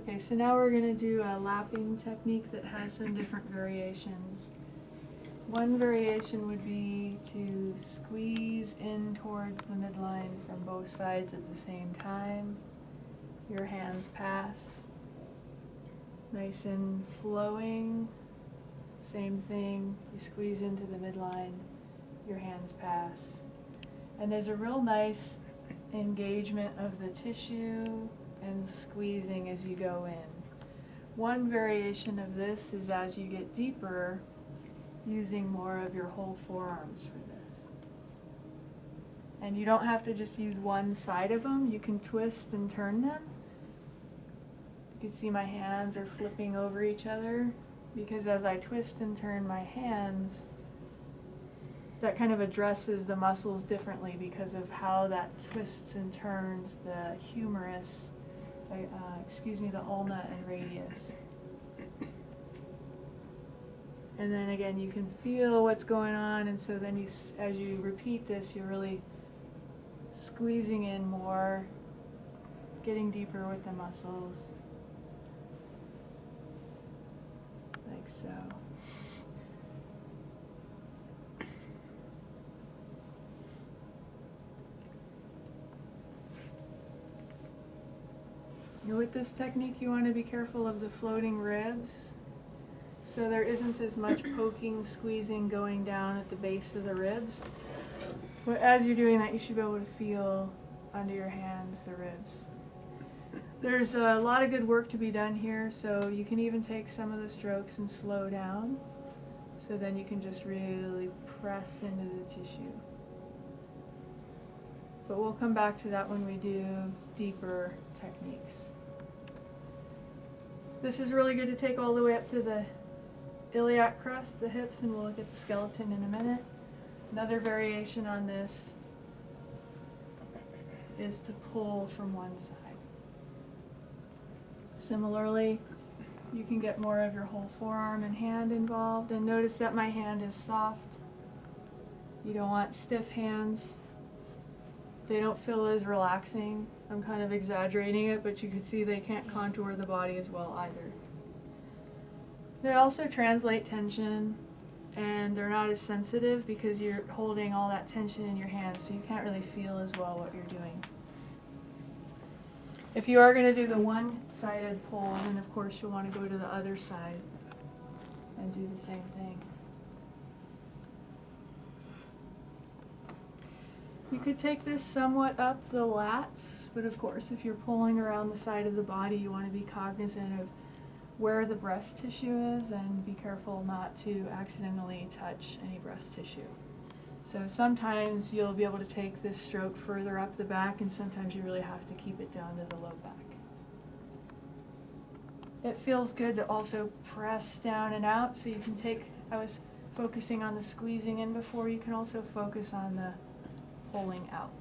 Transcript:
Okay, so now we're going to do a lapping technique that has some different variations. One variation would be to squeeze in towards the midline from both sides at the same time. Your hands pass. Nice and flowing. Same thing, you squeeze into the midline, your hands pass. And there's a real nice engagement of the tissue and squeezing as you go in. One variation of this is as you get deeper, using more of your whole forearms for this. And you don't have to just use one side of them, you can twist and turn them. You can see my hands are flipping over each other, because as I twist and turn my hands, that kind of addresses the muscles differently because of how that twists and turns the humerus, the ulna and radius. And then again, you can feel what's going on, and so then as you repeat this, you're really squeezing in more, getting deeper with the muscles, like so. With this technique, you want to be careful of the floating ribs, so there isn't as much poking, squeezing going down at the base of the ribs. But as you're doing that, you should be able to feel under your hands the ribs. There's a lot of good work to be done here, so you can even take some of the strokes and slow down, so then you can just really press into the tissue. But we'll come back to that when we do deeper techniques. This is really good to take all the way up to the iliac crest, the hips, and we'll look at the skeleton in a minute. Another variation on this is to pull from one side. Similarly, you can get more of your whole forearm and hand involved, and notice that my hand is soft. You don't want stiff hands. They don't feel as relaxing. I'm kind of exaggerating it, but you can see they can't contour the body as well either. They also translate tension, and they're not as sensitive because you're holding all that tension in your hands, so you can't really feel as well what you're doing. If you are going to do the one-sided pull, then of course you'll want to go to the other side and do the same thing. You could take this somewhat up the lats, but of course if you're pulling around the side of the body, you want to be cognizant of where the breast tissue is and be careful not to accidentally touch any breast tissue. So sometimes you'll be able to take this stroke further up the back, and sometimes you really have to keep it down to the low back. It feels good to also press down and out, so you can take, I was focusing on the squeezing in before, you can also focus on the pulling out.